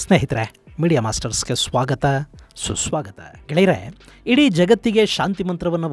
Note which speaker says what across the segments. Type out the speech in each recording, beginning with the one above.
Speaker 1: ಸ್ನೇಹಿತರೆ, ಮೀಡಿಯಾ ಮಾಸ್ಟರ್ಸ್ಗೆ ಸ್ವಾಗತ ಸುಸ್ವಾಗತ. ಗೆಳೆಯರೆ, ಇಡೀ ಜಗತ್ತಿಗೆ ಶಾಂತಿ ಮಂತ್ರವನ್ನು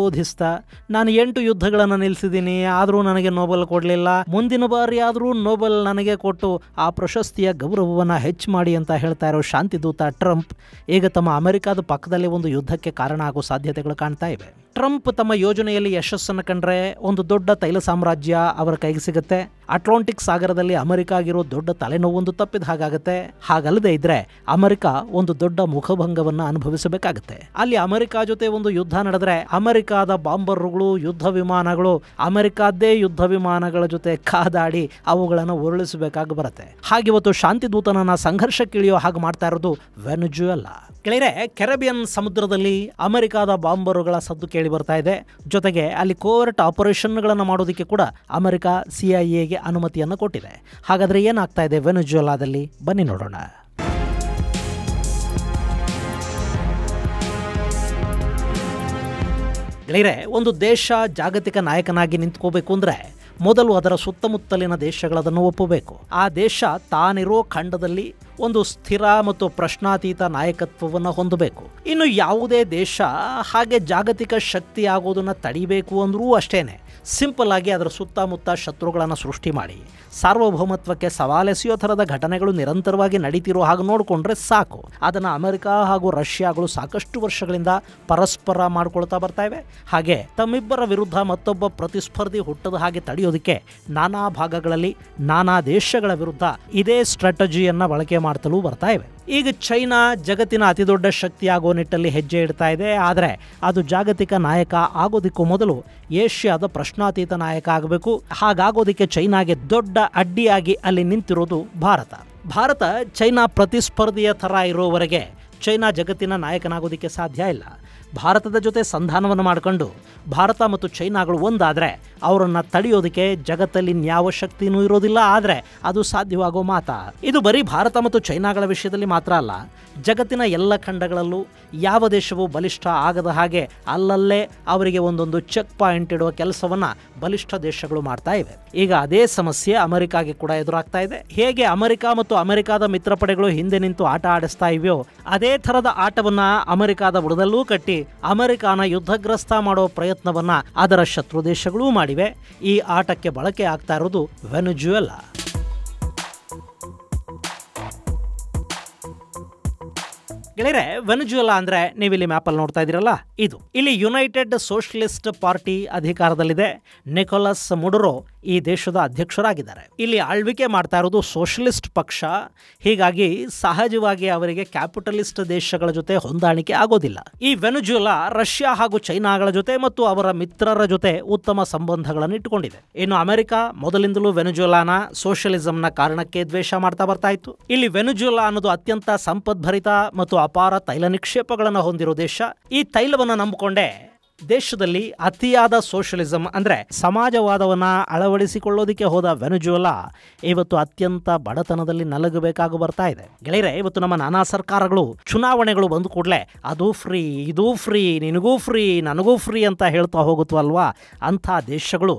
Speaker 1: ಬೋಧಿಸ್ತಾ ನಾನು 8 ಯುದ್ಧಗಳನ್ನು ನಿಲ್ಲಿಸಿದ್ದೀನಿ, ಆದರೂ ನನಗೆ ನೋಬೆಲ್ ಕೊಡಲಿಲ್ಲ, ಮುಂದಿನ ಬಾರಿ ಆದರೂ ನೋಬೆಲ್ ನನಗೆ ಕೊಟ್ಟು ಆ ಪ್ರಶಸ್ತಿಯ ಗೌರವವನ್ನು ಹೆಚ್ಚು ಮಾಡಿ ಅಂತ ಹೇಳ್ತಾ ಇರೋ ಶಾಂತಿದೂತ ಟ್ರಂಪ್ ಈಗ ತಮ್ಮ ಅಮೆರಿಕಾದ ಪಕ್ಕದಲ್ಲಿ ಒಂದು ಯುದ್ಧಕ್ಕೆ ಕಾರಣ ಆಗೋ ಸಾಧ್ಯತೆಗಳು ಕಾಣ್ತಾ ಇವೆ. ಟ್ರಂಪ್ ತಮ್ಮ ಯೋಜನೆಯಲ್ಲಿ ಯಶಸ್ಸನ್ನು ಕಂಡ್ರೆ ಒಂದು ದೊಡ್ಡ ತೈಲ ಸಾಮ್ರಾಜ್ಯ ಅವರ ಕೈಗೆ ಸಿಗುತ್ತೆ. ಅಟ್ಲಾಂಟಿಕ್ ಸಾಗರದಲ್ಲಿ ಅಮೆರಿಕಾಗಿರೋ ದೊಡ್ಡ ತಲೆನೋವೊಂದು ತಪ್ಪಿದ ಹಾಗಾಗುತ್ತೆ. ಹಾಗಲ್ಲದೆ ಇದ್ರೆ ಅಮೆರಿಕ ಒಂದು ದೊಡ್ಡ ಮುಖಭಂಗವನ್ನು ಅನುಭವಿಸಬೇಕಾಗುತ್ತೆ. ಅಲ್ಲಿ ಅಮೆರಿಕ ಜೊತೆ ಒಂದು ಯುದ್ಧ ನಡೆದ್ರೆ ಅಮೆರಿಕಾದ ಬಾಂಬರ್ಗಳು, ಯುದ್ಧ ವಿಮಾನಗಳು ಅಮೆರಿಕಾದ್ದೇ ಯುದ್ಧ ವಿಮಾನಗಳ ಜೊತೆ ಕಾದಾಡಿ ಅವುಗಳನ್ನು ಉರುಳಿಸಬೇಕಾಗಿ ಬರುತ್ತೆ. ಹಾಗಿವತ್ತು ಶಾಂತಿದೂತನನ್ನ ಸಂಘರ್ಷಕ್ಕಿಳಿಯೋ ಹಾಗೆ ಮಾಡ್ತಾ ಇರೋದು ವೆನೆಜುವೆಲಾ. ಗೆಳೆಯರೆ, ಕೆರೆಬಿಯನ್ ಸಮುದ್ರದಲ್ಲಿ ಅಮೆರಿಕಾದ ಬಾಂಬರುಗಳ ಸದ್ದು ಕೇಳಿ ಬರ್ತಾ ಇದೆ. ಜೊತೆಗೆ ಅಲ್ಲಿ ಕೋವರ್ಟ್ ಆಪರೇಷನ್ಗಳನ್ನು ಮಾಡೋದಕ್ಕೆ ಕೂಡ ಅಮೆರಿಕ CIA ಅನುಮತಿಯನ್ನು ಕೊಟ್ಟಿದೆ. ಹಾಗಾದ್ರೆ ಏನಾಗ್ತಾ ಇದೆ ವೆನೆಜುವೆಲಾದಲ್ಲಿ, ಬನ್ನಿ ನೋಡೋಣ. ಗೆಳೆಯರೆ, ಒಂದು ದೇಶ ಜಾಗತಿಕ ನಾಯಕನಾಗಿ ನಿಂತ್ಕೋಬೇಕು ಅಂದ್ರೆ ಮೊದಲು ಅದರ ಸುತ್ತಮುತ್ತಲಿನ ದೇಶಗಳದನ್ನು ಒಪ್ಪಬೇಕು. ಆ ದೇಶ ತಾನಿರೋ ಖಂಡದಲ್ಲಿ ಒಂದು ಸ್ಥಿರ ಮತ್ತು ಪ್ರಶ್ನಾತೀತ ನಾಯಕತ್ವವನ್ನು ಹೊಂದಬೇಕು. ಇನ್ನು ಯಾವುದೇ ದೇಶ ಹಾಗೆ ಜಾಗತಿಕ ಶಕ್ತಿ ಆಗೋದನ್ನು ತಡಿಬೇಕು ಅಂದ್ರೂ ಅಷ್ಟೇನೆ ಸಿಂಪಲ್ ಆಗಿ ಅದರ ಸುತ್ತಮುತ್ತ ಶತ್ರುಗಳನ್ನು ಸೃಷ್ಟಿ ಮಾಡಿ ಸಾರ್ವಭೌಮತ್ವಕ್ಕೆ ಸವಾಲೆಸೆಯೋ ಥರದ ಘಟನೆಗಳು ನಿರಂತರವಾಗಿ ನಡೀತಿರೋ ಹಾಗೆ ನೋಡಿಕೊಂಡ್ರೆ ಸಾಕು. ಅದನ್ನು ಅಮೆರಿಕ ಹಾಗೂ ರಷ್ಯಾಗಳು ಸಾಕಷ್ಟು ವರ್ಷಗಳಿಂದ ಪರಸ್ಪರ ಮಾಡ್ಕೊಳ್ತಾ ಬರ್ತಾ ಇವೆ. ಹಾಗೆ ತಮ್ಮಿಬ್ಬರ ವಿರುದ್ಧ ಮತ್ತೊಬ್ಬ ಪ್ರತಿಸ್ಪರ್ಧಿ ಹುಟ್ಟದ ಹಾಗೆ ತಡೆಯೋದಕ್ಕೆ ನಾನಾ ಭಾಗಗಳಲ್ಲಿ ನಾನಾ ದೇಶಗಳ ವಿರುದ್ಧ ಇದೇ ಸ್ಟ್ರಾಟಜಿಯನ್ನು ಬಳಕೆ ಮಾಡ್ತಲೂ ಬರ್ತಾ ಇವೆ. ಈಗ ಚೈನಾ ಜಗತ್ತಿನ ಅತಿದೊಡ್ಡ ಶಕ್ತಿಯಾಗೋ ನಿಟ್ಟಲ್ಲಿ ಹೆಜ್ಜೆ ಇಡ್ತಾ ಇದೆ. ಆದರೆ ಅದು ಜಾಗತಿಕ ನಾಯಕ ಆಗೋದಕ್ಕೂ ಮೊದಲು ಏಷ್ಯಾದ ಪ್ರಶ್ನಾತೀತ ನಾಯಕ ಆಗಬೇಕು. ಹಾಗಾಗೋದಕ್ಕೆ ಚೈನಾಗೆ ದೊಡ್ಡ ಅಡ್ಡಿಯಾಗಿ ಅಲ್ಲಿ ನಿಂತಿರೋದು ಭಾರತ ಚೈನಾ ಪ್ರತಿಸ್ಪರ್ಧಿಯ ಥರ ಇರೋವರೆಗೆ ಚೈನಾ ಜಗತ್ತಿನ ನಾಯಕನಾಗೋದಕ್ಕೆ ಸಾಧ್ಯ ಇಲ್ಲ. ಭಾರತದ ಜೊತೆ ಸಂಧಾನವನ್ನು ಮಾಡಿಕೊಂಡು ಭಾರತ ಮತ್ತು ಚೈನಾಗಳು ಒಂದಾದರೆ ಅವರನ್ನು ತಡೆಯೋದಕ್ಕೆ ಜಗತ್ತಲ್ಲಿ ಯಾವ ಶಕ್ತಿನೂ ಇರೋದಿಲ್ಲ. ಆದರೆ ಅದು ಸಾಧ್ಯವಾಗೋ ಮಾತಾ. ಇದು ಬರೀ ಭಾರತ ಮತ್ತು ಚೈನಾಗಳ ವಿಷಯದಲ್ಲಿ ಮಾತ್ರ ಅಲ್ಲ, ಜಗತ್ತಿನ ಎಲ್ಲ ಖಂಡಗಳಲ್ಲೂ ಯಾವ ದೇಶವೂ ಬಲಿಷ್ಠ ಆಗದ ಹಾಗೆ ಅಲ್ಲಲ್ಲೇ ಅವರಿಗೆ ಒಂದೊಂದು ಚೆಕ್ ಪಾಯಿಂಟ್ ಇಡುವ ಕೆಲಸವನ್ನು ಬಲಿಷ್ಠ ದೇಶಗಳು ಮಾಡ್ತಾ ಇವೆ. ಈಗ ಅದೇ ಸಮಸ್ಯೆ ಅಮೆರಿಕಾಗೆ ಕೂಡ ಎದುರಾಗ್ತಾ ಇದೆ. ಹೇಗೆ ಅಮೆರಿಕ ಮತ್ತು ಅಮೆರಿಕಾದ ಮಿತ್ರಪಡೆಗಳು ಹಿಂದೆ ನಿಂತು ಆಟ ಆಡಿಸ್ತಾ ಇವೆಯೋ ಅದೇ ಥರದ ಆಟವನ್ನು ಅಮೆರಿಕಾದ ಬುಡದಲ್ಲೂ ಕಟ್ಟಿ ಅಮೆರಿಕಾನ ಯುದ್ಧಗ್ರಸ್ತ ಮಾಡೋ ಪ್ರಯತ್ನವನ್ನ ಅದರ ಶತ್ರು ದೇಶಗಳೂ ಮಾಡಿವೆ. ಈ ಆಟಕ್ಕೆ ಬಳಕೆ ಆಗ್ತಾ ಇರೋದು ವೆನೆಜುವೆಲಾ. ಗೆಳೆಯರೆ, ವೆನೆಜುವೆಲಾ ಅಂದ್ರೆ ನೀವಿಲ್ಲಿ ಮ್ಯಾಪಲ್ಲಿ ನೋಡ್ತಾ ಇದ್ದೀರಲ್ಲ, ಇದು ಇಲ್ಲಿ United socialist party ಅಧಿಕಾರದಲ್ಲಿದೆ. Nicolas Maduro ಈ ದೇಶದ ಅಧ್ಯಕ್ಷರಾಗಿದ್ದಾರೆ. ಇಲ್ಲಿ ಆಳ್ವಿಕೆ ಮಾಡ್ತಾ ಇರೋದು ಸೋಷಲಿಸ್ಟ್ ಪಕ್ಷ. ಹೀಗಾಗಿ ಸಹಜವಾಗಿ ಅವರಿಗೆ ಕ್ಯಾಪಿಟಲಿಸ್ಟ್ ದೇಶಗಳ ಜೊತೆ ಹೊಂದಾಣಿಕೆ ಆಗೋದಿಲ್ಲ. ಈ ವೆನೆಜುವೆಲಾ ರಷ್ಯಾ ಹಾಗೂ ಚೈನಾಗಳ ಜೊತೆ ಮತ್ತು ಅವರ ಮಿತ್ರರ ಜೊತೆ ಉತ್ತಮ ಸಂಬಂಧಗಳನ್ನು ಇಟ್ಟುಕೊಂಡಿದೆ. ಇನ್ನು ಅಮೆರಿಕ ಮೊದಲಿಂದಲೂ ವೆನೆಜುವೆಲಾನ ಸೋಷಲಿಸಂನ ಕಾರಣಕ್ಕೆ ದ್ವೇಷ ಮಾಡ್ತಾ ಬರ್ತಾ ಇತ್ತು. ಇಲ್ಲಿ ವೆನೆಜುವೆಲಾ ಅನ್ನೋದು ಅತ್ಯಂತ ಸಂಪದ್ಭರಿತ ಮತ್ತು ಅಪಾರ ತೈಲ ನಿಕ್ಷೇಪಗಳನ್ನು ಹೊಂದಿರೋ ದೇಶ. ಈ ತೈಲವನ್ನು ನಂಬಿಕೊಂಡೇ ದೇಶದಲ್ಲಿ ಅತಿಯಾದ ಸೋಷಲಿಸಂ ಅಂದ್ರೆ ಸಮಾಜವಾದವನ್ನ ಅಳವಡಿಸಿಕೊಳ್ಳೋದಕ್ಕೆ ಹೋದ ವೆನೆಜುವೆಲಾ ಇವತ್ತು ಅತ್ಯಂತ ಬಡತನದಲ್ಲಿ ನಲಗಬೇಕಾಗಿ ಬರ್ತಾ ಇದೆ. ಗೆಳೆಯರೆ, ಇವತ್ತು ನಮ್ಮ ನಾನಾ ಸರ್ಕಾರಗಳು ಚುನಾವಣೆಗಳು ಬಂದ ಕೂಡಲೇ ಅದು ಫ್ರೀ, ಇದು ಫ್ರೀ, ನಿನಗೂ ಫ್ರೀ, ನನಗೂ ಫ್ರೀ ಅಂತ ಹೇಳ್ತಾ ಹೋಗುತ್ತವಲ್ವಾ. ಅಂಥ ದೇಶಗಳು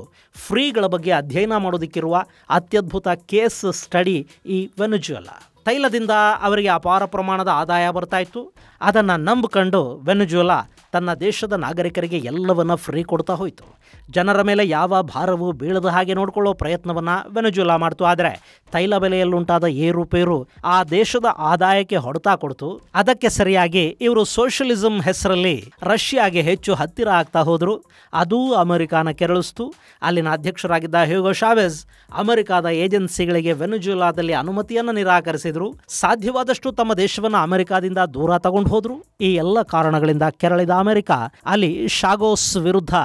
Speaker 1: ಫ್ರೀಗಳ ಬಗ್ಗೆ ಅಧ್ಯಯನ ಮಾಡೋದಕ್ಕಿರುವ ಅತ್ಯದ್ಭುತ ಕೇಸ್ ಸ್ಟಡಿ ಈ ವೆನೆಜುವೆಲಾ. ತೈಲದಿಂದ ಅವರಿಗೆ ಅಪಾರ ಪ್ರಮಾಣದ ಆದಾಯ ಬರ್ತಾ ಇತ್ತು. ಅದನ್ನು ನಂಬಿಕೊಂಡು ವೆನೆಜುವೆಲಾ ತನ್ನ ದೇಶದ ನಾಗರಿಕರಿಗೆ ಎಲ್ಲವನ್ನ ಫ್ರೀ ಕೊಡ್ತಾ ಹೋಯಿತು. ಜನರ ಮೇಲೆ ಯಾವ ಭಾರವೂ ಬೀಳದ ಹಾಗೆ ನೋಡಿಕೊಳ್ಳೋ ಪ್ರಯತ್ನವನ್ನು ವೆನೆಜುವೆಲಾ ಮಾಡ್ತು. ಆದರೆ ತೈಲ ಬೆಲೆಯಲ್ಲುಂಟಾದ ಏರುಪೇರು ಆ ದೇಶದ ಆದಾಯಕ್ಕೆ ಹೊಡೆತ ಕೊಡ್ತು. ಅದಕ್ಕೆ ಸರಿಯಾಗಿ ಇವರು ಸೋಷಲಿಸಂ ಹೆಸರಲ್ಲಿ ರಷ್ಯಾಗೆ ಹೆಚ್ಚು ಹತ್ತಿರ ಆಗ್ತಾ ಹೋದರು. ಅದೂ ಅಮೆರಿಕಾನ ಕೆರಳಿಸ್ತು. ಅಲ್ಲಿನ ಅಧ್ಯಕ್ಷರಾಗಿದ್ದ ಹ್ಯೂಗೋ ಚಾವೆಜ್ ಅಮೆರಿಕಾದ ಏಜೆನ್ಸಿಗಳಿಗೆ ವೆನೆಜುವೆಲಾದಲ್ಲಿ ಅನುಮತಿಯನ್ನು ನಿರಾಕರಿಸಿದ್ರು. ಸಾಧ್ಯವಾದಷ್ಟು ತಮ್ಮ ದೇಶವನ್ನು ಅಮೆರಿಕಾದಿಂದ ದೂರ ತಗೊಂಡು ಹೋದ್ರು. ಈ ಎಲ್ಲ ಕಾರಣಗಳಿಂದ ಕೆರಳಿದ ಅಮೆರಿಕ ಅಲ್ಲಿ ಚಾವೆಜ್ ವಿರುದ್ಧ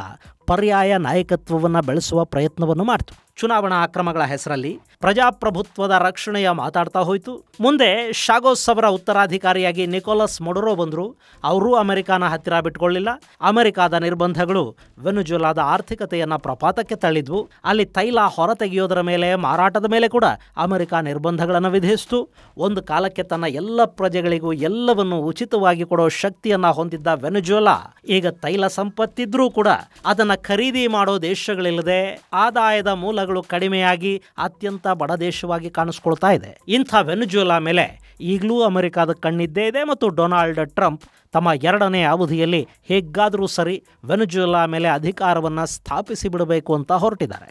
Speaker 1: ಪರ್ಯಾಯ ನಾಯಕತ್ವವನ್ನು ಬೆಳೆಸುವ ಪ್ರಯತ್ನವನ್ನು ಮಾಡಿತು. ಚುನಾವಣಾ ಅಕ್ರಮಗಳ ಹೆಸರಲ್ಲಿ ಪ್ರಜಾಪ್ರಭುತ್ವದ ರಕ್ಷಣೆಯ ಮಾತಾಡ್ತಾ ಹೋಯಿತು. ಮುಂದೆ ಚಾವೆಜ್ ಅವರ ಉತ್ತರಾಧಿಕಾರಿಯಾಗಿ ನಿಕೋಲಸ್ ಮಡುರೋ ಬಂದರು. ಅವರೂ ಅಮೆರಿಕಾನ ಹತ್ತಿರ ಬಿಟ್ಕೊಳ್ಳಿಲ್ಲ. ಅಮೆರಿಕಾದ ನಿರ್ಬಂಧಗಳು ವೆನೆಜುವೆಲಾದ ಆರ್ಥಿಕತೆಯನ್ನು ಪ್ರಪಾತಕ್ಕೆ ತಳ್ಳಿದ್ವು. ಅಲ್ಲಿ ತೈಲ ಹೊರತೆಗೆಯೋದರ ಮೇಲೆ, ಮಾರಾಟದ ಮೇಲೆ ಕೂಡ ಅಮೆರಿಕ ನಿರ್ಬಂಧಗಳನ್ನು ವಿಧಿಸಿತು. ಒಂದು ಕಾಲಕ್ಕೆ ತನ್ನ ಎಲ್ಲ ಪ್ರಜೆಗಳಿಗೂ ಎಲ್ಲವನ್ನು ಉಚಿತವಾಗಿ ಕೊಡೋ ಶಕ್ತಿಯನ್ನು ಹೊಂದಿದ್ದ ವೆನೆಜುವೆಲಾ ಈಗ ತೈಲ ಸಂಪತ್ತಿದ್ರೂ ಕೂಡ ಅದನ್ನು ಖರೀದಿ ಮಾಡೋ ದೇಶಗಳಿಲ್ಲದೆ ಆದಾಯದ ಮೂಲ ಸಂಪನ್ಮೂಲಗಳು ಕಡಿಮೆಯಾಗಿ ಅತ್ಯಂತ ಬಡ ದೇಶವಾಗಿ ಕಾಣಿಸ್ಕೊಳ್ತಾ ಇದೆ. ಇಂಥ ವೆನೆಜುವೆಲಾ ಮೇಲೆ ಈಗಲೂ ಅಮೆರಿಕದ ಕಣ್ಣಿದ್ದೇ ಇದೆ ಮತ್ತು ಡೊನಾಲ್ಡ್ ಟ್ರಂಪ್ ತಮ್ಮ 2ನೇ ಅವಧಿಯಲ್ಲಿ ಹೇಗಾದರೂ ಸರಿ ವೆನೆಜುವೆಲಾ ಮೇಲೆ ಅಧಿಕಾರವನ್ನು ಸ್ಥಾಪಿಸಿ ಬಿಡಬೇಕು ಅಂತ ಹೊರಟಿದ್ದಾರೆ.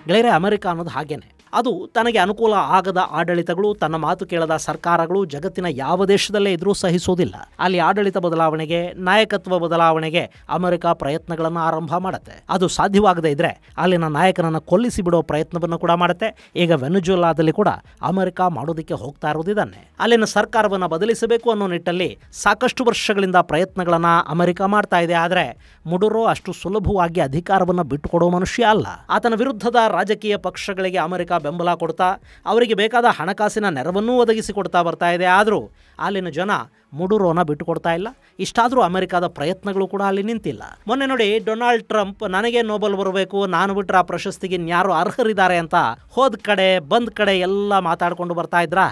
Speaker 1: ಗೆಳೆಯರೆ, ಅಮೆರಿಕ ಅನ್ನೋದು ಹಾಗೇನೆ. ಅದು ತನಗೆ ಅನುಕೂಲ ಆಗದ ಆಡಳಿತಗಳು, ತನ್ನ ಮಾತು ಕೇಳದ ಸರ್ಕಾರಗಳು ಜಗತ್ತಿನ ಯಾವ ದೇಶದಲ್ಲೇ ಇದ್ರೂ ಸಹಿಸೋದಿಲ್ಲ. ಅಲ್ಲಿ ಆಡಳಿತ ಬದಲಾವಣೆಗೆ, ನಾಯಕತ್ವ ಬದಲಾವಣೆಗೆ ಅಮೆರಿಕ ಪ್ರಯತ್ನಗಳನ್ನು ಆರಂಭ ಮಾಡುತ್ತೆ. ಅದು ಸಾಧ್ಯವಾಗದೇ ಇದ್ರೆ ಅಲ್ಲಿನ ನಾಯಕನನ್ನು ಕೊಲ್ಲಿಸಿ ಬಿಡೋ ಪ್ರಯತ್ನವನ್ನು ಕೂಡ ಮಾಡುತ್ತೆ. ಈಗ ವೆನೆಜುವೆಲಾದಲ್ಲಿ ಕೂಡ ಅಮೆರಿಕ ಮಾಡೋದಕ್ಕೆ ಹೋಗ್ತಾ ಇರೋದಿದ್ದಾನೆ. ಅಲ್ಲಿನ ಸರ್ಕಾರವನ್ನು ಬದಲಿಸಬೇಕು ಅನ್ನೋ ನಿಟ್ಟಲ್ಲಿ ಸಾಕಷ್ಟು ವರ್ಷಗಳಿಂದ ಪ್ರಯತ್ನಗಳನ್ನು ಅಮೆರಿಕ ಮಾಡ್ತಾ ಇದೆ. ಆದರೆ ಮುಡುರೋ ಅಷ್ಟು ಸುಲಭವಾಗಿ ಅಧಿಕಾರವನ್ನು ಬಿಟ್ಟುಕೊಡೋ ಮನುಷ್ಯ ಅಲ್ಲ. ಆತನ ವಿರುದ್ಧದ ರಾಜಕೀಯ ಪಕ್ಷಗಳಿಗೆ ಅಮೆರಿಕ ಬೆಂಬಲ ಕೊಡ್ತಾ ಅವರಿಗೆ ಬೇಕಾದ ಹಣಕಾಸಿನ ನೆರವನ್ನೂ ಒದಗಿಸಿಕೊಡ್ತಾ ಬರ್ತಾ ಇದೆ. ಆದರೂ ಅಲ್ಲಿನ ಜನ ಮುಡುರೋನ ಬಿಟ್ಟುಕೊಡ್ತಾ ಇಲ್ಲ. ಇಷ್ಟಾದರೂ ಅಮೆರಿಕದ ಪ್ರಯತ್ನಗಳು ಕೂಡ ಅಲ್ಲಿ ನಿಂತಿಲ್ಲ. ಮೊನ್ನೆ ನೋಡಿ, ಡೊನಾಲ್ಡ್ ಟ್ರಂಪ್ ನನಗೆ ನೋಬೆಲ್ ಬರಬೇಕು, ನಾನು ಬಿಟ್ಟರೆ ಆ ಪ್ರಶಸ್ತಿಗೆ ಇನ್ಯಾರು ಅರ್ಹರಿದ್ದಾರೆ ಅಂತ ಹೋದ ಕಡೆ ಬಂದ ಕಡೆ ಎಲ್ಲ ಮಾತಾಡಿಕೊಂಡು ಬರ್ತಾ ಇದ್ರಾ.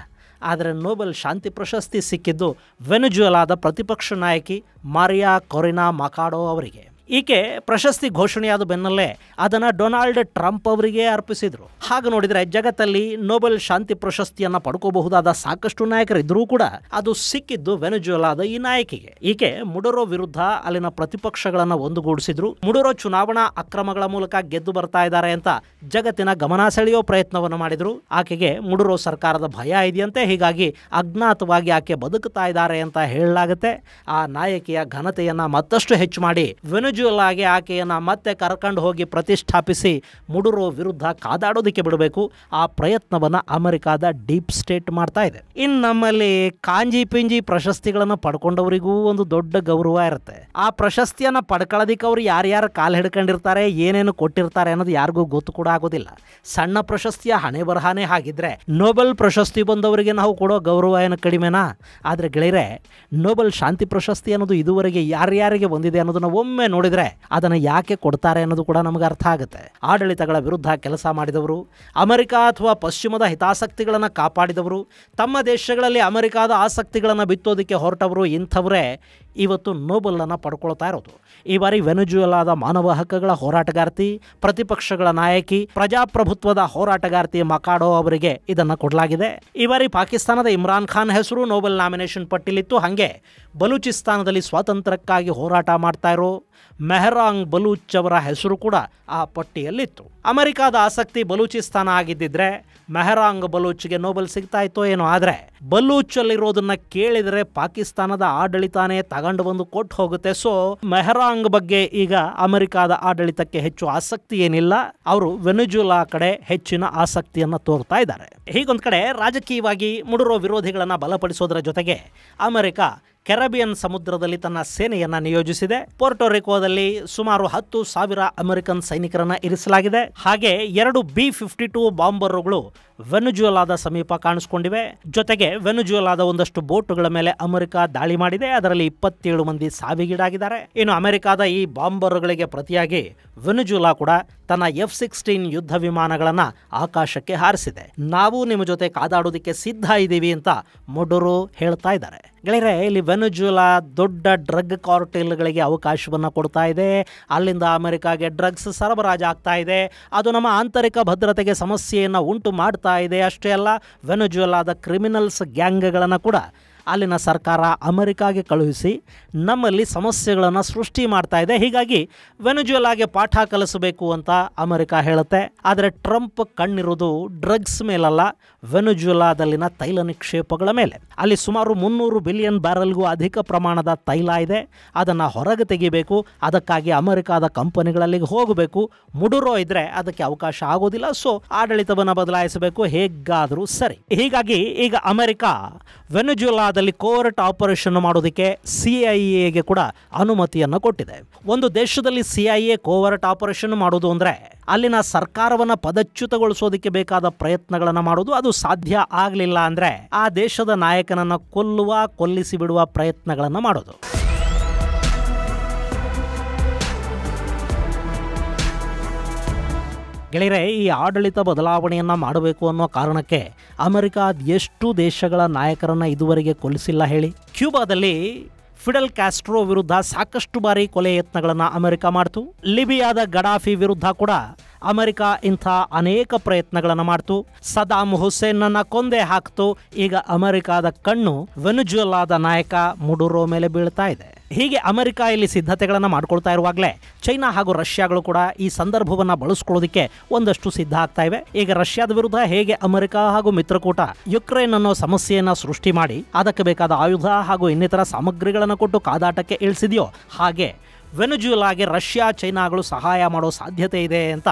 Speaker 1: ಆದರೆ ನೋಬೆಲ್ ಶಾಂತಿ ಪ್ರಶಸ್ತಿ ಸಿಕ್ಕಿದ್ದು ವೆನೆಜುವೆಲಾದ ಪ್ರತಿಪಕ್ಷ ನಾಯಕಿ ಮಾರಿಯಾ ಕೊರಿನಾ ಮಕಾಡೋ ಅವರಿಗೆ. ಈಕೆ ಪ್ರಶಸ್ತಿ ಘೋಷಣೆಯಾದ ಬೆನ್ನಲ್ಲೇ ಅದನ್ನು ಡೊನಾಲ್ಡ್ ಟ್ರಂಪ್ ಅವರಿಗೆ ಅರ್ಪಿಸಿದರು. ಹಾಗೆ ನೋಡಿದರೆ ಜಗತ್ತಲ್ಲಿ ನೋಬೆಲ್ ಶಾಂತಿ ಪ್ರಶಸ್ತಿಯನ್ನು ಪಡ್ಕೋಬಹುದಾದ ಸಾಕಷ್ಟು ನಾಯಕರಿದ್ದರೂ ಕೂಡ ಅದು ಸಿಕ್ಕಿದ್ದು ವೆನೆಜುವೆಲಾದ ಈ ನಾಯಕಿಗೆ. ಈಕೆ ಮುಡುರೋ ವಿರುದ್ಧ ಅಲ್ಲಿನ ಪ್ರತಿಪಕ್ಷಗಳನ್ನು ಒಂದುಗೂಡಿಸಿದ್ರು. ಮುಡುರೋ ಚುನಾವಣಾ ಅಕ್ರಮಗಳ ಮೂಲಕ ಗೆದ್ದು ಬರ್ತಾ ಇದ್ದಾರೆ ಅಂತ ಜಗತ್ತಿನ ಗಮನ ಸೆಳೆಯೋ ಪ್ರಯತ್ನವನ್ನು ಮಾಡಿದ್ರು. ಆಕೆಗೆ ಮುಡುರೋ ಸರ್ಕಾರದ ಭಯ ಇದೆಯಂತೆ, ಹೀಗಾಗಿ ಅಜ್ಞಾತವಾಗಿ ಆಕೆ ಬದುಕುತ್ತಾ ಇದ್ದಾರೆ ಅಂತ ಹೇಳಲಾಗುತ್ತೆ. ಆ ನಾಯಕಿಯ ಘನತೆಯನ್ನು ಮತ್ತಷ್ಟು ಹೆಚ್ಚು ಮಾಡಿ ವೆನೆಜುವೆಲಾಗೆ ಆಕೆಯನ್ನು ಮತ್ತೆ ಕರ್ಕೊಂಡು ಹೋಗಿ ಪ್ರತಿಷ್ಠಾಪಿಸಿ ಮುಡುರೋ ವಿರುದ್ಧ ಕಾದಾಡೋದಕ್ಕೆ ಬಿಡಬೇಕು. ಆ ಪ್ರಯತ್ನವನ್ನು ಅಮೆರಿಕಾದ ಡೀಪ್ ಸ್ಟೇಟ್ ಮಾಡ್ತಾ ಇದೆ. ಇನ್ನು ನಮ್ಮಲ್ಲಿ ಕಾಂಜಿ ಪಿಂಜಿ ಪ್ರಶಸ್ತಿಗಳನ್ನು ಪಡ್ಕೊಂಡವರಿಗೂ ಒಂದು ದೊಡ್ಡ ಗೌರವ ಇರುತ್ತೆ. ಆ ಪ್ರಶಸ್ತಿಯನ್ನು ಪಡ್ಕೊಳ್ಳೋದಕ್ಕೆ ಅವರು ಯಾರ್ಯಾರು ಕಾಲು ಹಿಡ್ಕೊಂಡಿರ್ತಾರೆ, ಏನೇನು ಕೊಟ್ಟಿರ್ತಾರೆ ಅನ್ನೋದು ಯಾರಿಗೂ ಗೊತ್ತು ಕೂಡ ಆಗೋದಿಲ್ಲ. ಸಣ್ಣ ಪ್ರಶಸ್ತಿಯ ಹಣೆ ಬರಹಾನೇ ಹಾಗಿದ್ರೆ ನೋಬೆಲ್ ಪ್ರಶಸ್ತಿ ಬಂದವರಿಗೆ ನಾವು ಕೊಡೋ ಗೌರವ ಏನು ಕಡಿಮೆನಾ? ಆದರೆ ಗೆಳೆಯರೆ, ನೋಬೆಲ್ ಶಾಂತಿ ಪ್ರಶಸ್ತಿ ಅನ್ನೋದು ಇದುವರೆಗೆ ಯಾರ್ಯಾರಿಗೆ ಬಂದಿದೆ ಅನ್ನೋದನ್ನ ಒಮ್ಮೆ ನೋಡಿದ್ರೆ ಅದನ್ನು ಯಾಕೆ ಕೊಡ್ತಾರೆ ಅನ್ನೋದು ಕೂಡ ನಮಗೆ ಅರ್ಥ ಆಗುತ್ತೆ. ಆಡಳಿತಗಳ ವಿರುದ್ಧ ಕೆಲಸ ಮಾಡಿದವರು, ಅಮೆರಿಕ ಅಥವಾ ಪಶ್ಚಿಮದ ಹಿತಾಸಕ್ತಿಗಳನ್ನು ಕಾಪಾಡಿದವರು, ತಮ್ಮ ದೇಶಗಳಲ್ಲಿ ಅಮೆರಿಕಾದ ಆಸಕ್ತಿಗಳನ್ನು ಬಿತ್ತೋದಕ್ಕೆ ಹೊರಟವರು, ಇಂಥವರೇ ಇವತ್ತು ನೋಬೆಲನ್ನು ಪಡ್ಕೊಳ್ತಾ ಇರೋದು. ಈ ಬಾರಿ ವೆನೆಜುವೆಲಾದ ಮಾನವ ಹಕ್ಕುಗಳ ಹೋರಾಟಗಾರ್ತಿ, ಪ್ರತಿಪಕ್ಷಗಳ ನಾಯಕಿ, ಪ್ರಜಾಪ್ರಭುತ್ವದ ಹೋರಾಟಗಾರ್ತಿ ಮಕಾಡೋ ಅವರಿಗೆ ಇದನ್ನು ಕೊಡಲಾಗಿದೆ. ಈ ಬಾರಿ ಪಾಕಿಸ್ತಾನದ ಇಮ್ರಾನ್ ಖಾನ್ ಹೆಸರು ನೋಬೆಲ್ ನಾಮಿನೇಷನ್ ಪಟ್ಟಿಲಿತ್ತು. ಹಾಗೆ ಬಲೂಚಿಸ್ತಾನದಲ್ಲಿ ಸ್ವಾತಂತ್ರ್ಯಕ್ಕಾಗಿ ಹೋರಾಟ ಮಾಡ್ತಾ ಇರೋ ಮೆಹರಾಂಗ್ ಬಲೂಚ್ ಅವರ ಹೆಸರು ಕೂಡ ಆ ಪಟ್ಟಿಯಲ್ಲಿತ್ತು. ಅಮೆರಿಕಾದ ಆಸಕ್ತಿ ಬಲೂಚಿಸ್ತಾನ ಆಗಿದ್ದಿದ್ರೆ ಮೆಹರಾಂಗ್ ಬಲೂಚ್ಗೆ ನೋಬೆಲ್ ಸಿಗ್ತಾ ಇತ್ತೋ ಏನೋ. ಆದರೆ ಬಲೂಚಲ್ಲಿರೋದನ್ನ ಕೇಳಿದರೆ ಪಾಕಿಸ್ತಾನದ ಆಡಳಿತಾನೇ ತಗೊಂಡು ಬಂದು ಕೊಟ್ಟು ಹೋಗುತ್ತೆ. ಸೊ ಮೆಹರಾಂಗ್ ಬಗ್ಗೆ ಈಗ ಅಮೆರಿಕಾದ ಆಡಳಿತಕ್ಕೆ ಹೆಚ್ಚು ಆಸಕ್ತಿ ಏನಿಲ್ಲ. ಅವರು ವೆನೆಜುವೆಲಾ ಕಡೆ ಹೆಚ್ಚಿನ ಆಸಕ್ತಿಯನ್ನು ತೋರ್ತಾ ಇದ್ದಾರೆ. ಹೀಗೊಂದು ಕಡೆ ರಾಜಕೀಯವಾಗಿ ಮುಡುರೋ ವಿರೋಧಿಗಳನ್ನು ಬಲಪಡಿಸೋದರ ಜೊತೆಗೆ ಅಮೆರಿಕ ಕೆರಬಿಯನ್ ಸಮುದ್ರದಲ್ಲಿ ತನ್ನ ಸೇನೆಯನ್ನು ನಿಯೋಜಿಸಿದೆ. ಪೋರ್ಟೊರಿಕೋದಲ್ಲಿ ಸುಮಾರು 10,000 ಅಮೆರಿಕನ್ ಸೈನಿಕರನ್ನು ಇರಿಸಲಾಗಿದೆ. ಹಾಗೆ 2 B-52 ಬಾಂಬರ್ಗಳು ವೆನೆಜುವೆಲಾದ ಸಮೀಪ ಕಾಣಿಸಿಕೊಂಡಿವೆ. ಜೊತೆಗೆ ವೆನೆಜುವೆಲಾದ ಒಂದಷ್ಟು ಬೋಟುಗಳ ಮೇಲೆ ಅಮೆರಿಕ ದಾಳಿ ಮಾಡಿದೆ. ಅದರಲ್ಲಿ 27 ಮಂದಿ ಸಾವಿಗೀಡಾಗಿದ್ದಾರೆ. ಇನ್ನು ಅಮೆರಿಕಾದ ಈ ಬಾಂಬರ್ಗಳಿಗೆ ಪ್ರತಿಯಾಗಿ ವೆನೆಜುವೆಲಾ ಕೂಡ ತನ್ನ F-16 ಯುದ್ಧ ವಿಮಾನಗಳನ್ನು ಆಕಾಶಕ್ಕೆ ಹಾರಿಸಿದೆ. ನಾವು ನಿಮ್ಮ ಜೊತೆ ಕಾದಾಡೋದಕ್ಕೆ ಸಿದ್ಧ ಇದ್ದೀವಿ ಅಂತ ಮೊಡುರೋ ಹೇಳ್ತಾ ಇದ್ದಾರೆ. ಗೆಳೆಯರೆ, ಇಲ್ಲಿ ವೆನೆಜುವೆಲಾ ದೊಡ್ಡ ಡ್ರಗ್ ಕಾರ್ಟೆಲ್ಗಳಿಗೆ ಅವಕಾಶವನ್ನು ಕೊಡ್ತಾ ಇದೆ. ಅಲ್ಲಿಂದ ಅಮೆರಿಕಾಗೆ ಡ್ರಗ್ಸ್ ಸರಬರಾಜು ಆಗ್ತಾ ಇದೆ. ಅದು ನಮ್ಮ ಆಂತರಿಕ ಭದ್ರತೆಗೆ ಸಮಸ್ಯೆಯನ್ನು ಉಂಟು ಮಾಡ್ತಾ ಇದೆ. ಅಷ್ಟೇ ಅಲ್ಲ, ವೆನೆಜುವೆಲಾದ ಕ್ರಿಮಿನಲ್ಸ್ ಗ್ಯಾಂಗ್ಗಳನ್ನು ಕೂಡ ಅಲ್ಲಿನ ಸರ್ಕಾರ ಅಮೆರಿಕಾಗೆ ಕಳುಹಿಸಿ ನಮ್ಮಲ್ಲಿ ಸಮಸ್ಯೆಗಳನ್ನು ಸೃಷ್ಟಿ ಮಾಡ್ತಾ ಇದೆ. ಹೀಗಾಗಿ ವೆನೆಜುವೆಲಾಗೆ ಪಾಠ ಕಲಿಸಬೇಕು ಅಂತ ಅಮೆರಿಕ ಹೇಳುತ್ತೆ. ಆದರೆ ಟ್ರಂಪ್ ಕಣ್ಣಿರೋದು ಡ್ರಗ್ಸ್ ಮೇಲಲ್ಲ, ವೆನೆಜುವೆಲಾದಲ್ಲಿನ ತೈಲ ನಿಕ್ಷೇಪಗಳ ಮೇಲೆ. ಅಲ್ಲಿ ಸುಮಾರು 300 ಬಿಲಿಯನ್ ಬ್ಯಾರಲ್ಗೂ ಅಧಿಕ ಪ್ರಮಾಣದ ತೈಲ ಇದೆ. ಅದನ್ನು ಹೊರಗೆ ತೆಗಿಬೇಕು. ಅದಕ್ಕಾಗಿ ಅಮೆರಿಕಾದ ಕಂಪನಿಗಳಲ್ಲಿಗೆ ಹೋಗಬೇಕು. ಮುಡುರೋ ಇದ್ರೆ ಅದಕ್ಕೆ ಅವಕಾಶ ಆಗೋದಿಲ್ಲ. ಸೊ ಆಡಳಿತವನ್ನು ಬದಲಾಯಿಸಬೇಕು, ಹೇಗಾದರೂ ಸರಿ. ಹೀಗಾಗಿ ಈಗ ಅಮೆರಿಕ ವೆನೆಜುವೆಲಾದಲ್ಲಿ ಕೋವರ್ಟ್ ಆಪರೇಷನ್ ಮಾಡೋದಕ್ಕೆ CIA ಕೂಡ ಅನುಮತಿಯನ್ನು ಕೊಟ್ಟಿದೆ. ಒಂದು ದೇಶದಲ್ಲಿ CIA ಕೋವರ್ಟ್ ಆಪರೇಷನ್ ಮಾಡೋದು ಅಂದರೆ ಅಲ್ಲಿನ ಸರ್ಕಾರವನ್ನು ಪದಚ್ಯುತಗೊಳಿಸೋದಕ್ಕೆ ಬೇಕಾದ ಪ್ರಯತ್ನಗಳನ್ನು ಮಾಡೋದು. ಅದು ಸಾಧ್ಯ ಆಗಲಿಲ್ಲ ಅಂದರೆ ಆ ದೇಶದ ನಾಯಕನನ್ನು ಕೊಲ್ಲಿಸಿ ಬಿಡುವ ಪ್ರಯತ್ನಗಳನ್ನು ಮಾಡೋದು. ಗೆಳೆಯರೆ, ಈ ಆಡಳಿತ ಬದಲಾವಣೆಯನ್ನು ಮಾಡಬೇಕು ಅನ್ನೋ ಕಾರಣಕ್ಕೆ ಅಮೆರಿಕ ಎಷ್ಟು ದೇಶಗಳ ನಾಯಕರನ್ನು ಇದುವರೆಗೆ ಕೊಲ್ಲಿಸಿಲ್ಲ ಹೇಳಿ. ಕ್ಯೂಬಾದಲ್ಲಿ ಫಿಡೆಲ್ ಕ್ಯಾಸ್ಟ್ರೋ ವಿರುದ್ಧ ಸಾಕಷ್ಟು ಬಾರಿ ಕೊಲೆ ಯತ್ನಗಳನ್ನು ಅಮೆರಿಕ ಮಾಡ್ತು. ಲಿಬಿಯಾದ ಗಡಾಫಿ ವಿರುದ್ಧ ಕೂಡ ಅಮೆರಿಕ ಇಂಥ ಅನೇಕ ಪ್ರಯತ್ನಗಳನ್ನು ಮಾಡ್ತು. ಸದಾಮ್ ಹುಸೇನ್ನನ್ನ ಕೊಂದೇ ಹಾಕ್ತು. ಈಗ ಅಮೆರಿಕಾದ ಕಣ್ಣು ವೆನಿಜುವೆಲಾದ ನಾಯಕ ಮುಡುರೋ ಮೇಲೆ ಬೀಳ್ತಾ ಇದೆ. ಹೀಗೆ ಅಮೆರಿಕ ಇಲ್ಲಿ ಸಿದ್ಧತೆಗಳನ್ನು ಮಾಡ್ಕೊಳ್ತಾ ಇರುವಾಗಲೇ ಚೈನಾ ಹಾಗೂ ರಷ್ಯಾಗಳು ಕೂಡ ಈ ಸಂದರ್ಭವನ್ನು ಬಳಸ್ಕೊಳ್ಳೋದಕ್ಕೆ ಒಂದಷ್ಟು ಸಿದ್ಧ ಆಗ್ತಾ ಇವೆ. ಈಗ ರಷ್ಯಾದ ವಿರುದ್ಧ ಹೇಗೆ ಅಮೆರಿಕ ಹಾಗೂ ಮಿತ್ರಕೂಟ ಯುಕ್ರೇನ್ ಅನ್ನೋ ಸಮಸ್ಯೆಯನ್ನ ಸೃಷ್ಟಿ ಮಾಡಿ ಅದಕ್ಕೆ ಬೇಕಾದ ಆಯುಧ ಹಾಗೂ ಇನ್ನಿತರ ಸಾಮಗ್ರಿಗಳನ್ನು ಕೊಟ್ಟು ಕಾದಾಟಕ್ಕೆ ಇಳಿಸಿದೆಯೋ ಹಾಗೆ ವೆನಿಜುವೆಲಾಗೆ ರಷ್ಯಾ ಚೈನಾಗಳು ಸಹಾಯ ಮಾಡೋ ಸಾಧ್ಯತೆ ಇದೆ ಅಂತ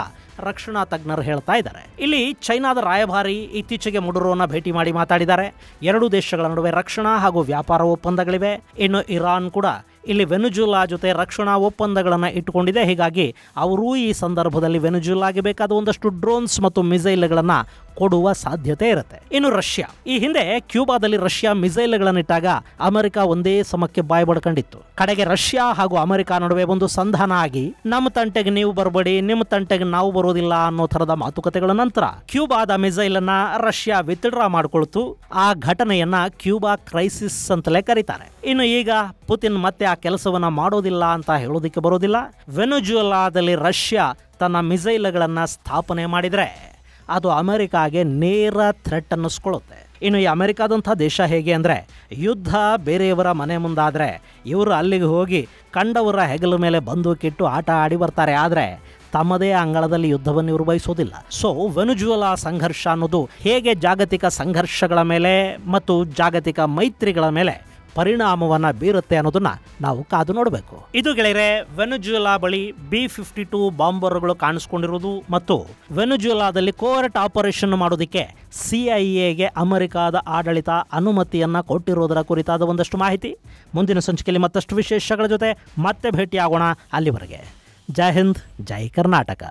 Speaker 1: ರಕ್ಷಣಾ ತಜ್ಞರು ಹೇಳ್ತಾ ಇದ್ದಾರೆ. ಇಲ್ಲಿ ಚೈನಾದ ರಾಯಭಾರಿ ಇತ್ತೀಚೆಗೆ ಮುಡುರೋನ ಭೇಟಿ ಮಾಡಿ ಮಾತಾಡಿದ್ದಾರೆ. ಎರಡೂ ದೇಶಗಳ ನಡುವೆ ರಕ್ಷಣಾ ಹಾಗೂ ವ್ಯಾಪಾರ ಒಪ್ಪಂದಗಳಿವೆ. ಇನ್ನು ಇರಾನ್ ಕೂಡ ಇಲ್ಲಿ ವೆನಿಜುವೆಲಾ ಜೊತೆ ರಕ್ಷಣಾ ಒಪ್ಪಂದಗಳನ್ನು ಇಟ್ಟುಕೊಂಡಿದೆ. ಹೀಗಾಗಿ ಅವರೂ ಈ ಸಂದರ್ಭದಲ್ಲಿ ವೆನಿಜುವೆಲಾಗೆ ಬೇಕಾದ ಒಂದಷ್ಟು ಡ್ರೋನ್ಸ್ ಮತ್ತು ಮಿಸೈಲ್ಗಳನ್ನು ಕೊಡುವ ಸಾಧ್ಯತೆ ಇರುತ್ತೆ. ಇನ್ನು ರಷ್ಯಾ, ಈ ಹಿಂದೆ ಕ್ಯೂಬಾದಲ್ಲಿ ರಷ್ಯಾ ಮಿಸೈಲ್ಗಳನ್ನಿಟ್ಟಾಗ ಅಮೆರಿಕ ಒಂದೇ ಸಮಕ್ಕೆ ಬಾಯಿ ಬಡ್ಕೊಂಡಿತ್ತು. ಕಡೆಗೆ ರಷ್ಯಾ ಹಾಗೂ ಅಮೆರಿಕ ನಡುವೆ ಒಂದು ಸಂಧಾನ ಆಗಿ ನಮ್ಮ ತಂಟೆಗೆ ನೀವು ಬರಬೇಡಿ, ನಿಮ್ಮ ತಂಟೆಗೆ ನಾವು ಬರೋದಿಲ್ಲ ಅನ್ನೋ ಥರದ ಮಾತುಕತೆಗಳ ನಂತರ ಕ್ಯೂಬಾದ ಮಿಸೈಲ್ ಅನ್ನ ರಷ್ಯಾ ವಿತ್ಡ್ರಾ ಮಾಡಿಕೊಳ್ತು. ಆ ಘಟನೆಯನ್ನ ಕ್ಯೂಬಾ ಕ್ರೈಸಿಸ್ ಅಂತಲೇ ಕರೀತಾರೆ. ಇನ್ನು ಈಗ ಪುತಿನ್ ಮತ್ತೆ ಆ ಕೆಲಸವನ್ನ ಮಾಡೋದಿಲ್ಲ ಅಂತ ಹೇಳೋದಿಕ್ಕೆ ಬರೋದಿಲ್ಲ. ವೆನಿಜುವೆಲಾದಲ್ಲಿ ರಷ್ಯಾ ತನ್ನ ಮಿಸೈಲ್ಗಳನ್ನ ಸ್ಥಾಪನೆ ಮಾಡಿದ್ರೆ ಅದು ಅಮೆರಿಕಾಗೆ ನೇರ ಥ್ರೆಟ್ ಅನ್ನಿಸ್ಕೊಳ್ಳುತ್ತೆ. ಇನ್ನು ಈ ಅಮೆರಿಕಾದಂಥ ದೇಶ ಹೇಗೆ ಅಂದರೆ, ಯುದ್ಧ ಬೇರೆಯವರ ಮನೆ ಮುಂದಾದರೆ ಇವರು ಅಲ್ಲಿಗೆ ಹೋಗಿ ಕಂಡವರ ಹೆಗಲ ಮೇಲೆ ಬಂದೂಕಿಟ್ಟು ಆಟ ಆಡಿ ಬರ್ತಾರೆ. ಆದರೆ ತಮ್ಮದೇ ಅಂಗಳದಲ್ಲಿ ಯುದ್ಧವನ್ನು ಇವರು ಬಯಸೋದಿಲ್ಲ. ಸೊ ವೆನಿಜುವೆಲಾ ಸಂಘರ್ಷ ಅನ್ನೋದು ಹೇಗೆ ಜಾಗತಿಕ ಸಂಘರ್ಷಗಳ ಮೇಲೆ ಮತ್ತು ಜಾಗತಿಕ ಮೈತ್ರಿಗಳ ಮೇಲೆ ಪರಿಣಾಮವನ್ನು ಬೀರುತ್ತೆ ಅನ್ನೋದನ್ನ ನಾವು ಕಾದು ನೋಡಬೇಕು. ಇದು ಗೆಳೆಯರೆ, ವೆನಿಜುವೆಲಾ ಬಳಿ B-52 ಬಾಂಬರ್ಗಳು ಕಾಣಿಸ್ಕೊಂಡಿರುವುದು ಮತ್ತು ವೆನಿಜುವೆಲಾದಲ್ಲಿ ಕೋವರ್ಟ್ ಆಪರೇಷನ್ ಮಾಡೋದಕ್ಕೆ CIA ಅಮೆರಿಕಾದ ಆಡಳಿತ ಅನುಮತಿಯನ್ನ ಕೊಟ್ಟಿರೋದರ ಕುರಿತಾದ ಒಂದಷ್ಟು ಮಾಹಿತಿ. ಮುಂದಿನ ಸಂಚಿಕೆಯಲ್ಲಿ ಮತ್ತಷ್ಟು ವಿಶೇಷಗಳ ಜೊತೆ ಮತ್ತೆ ಭೇಟಿಯಾಗೋಣ. ಅಲ್ಲಿವರೆಗೆ ಜೈ ಹಿಂದ್, ಜೈ ಕರ್ನಾಟಕ.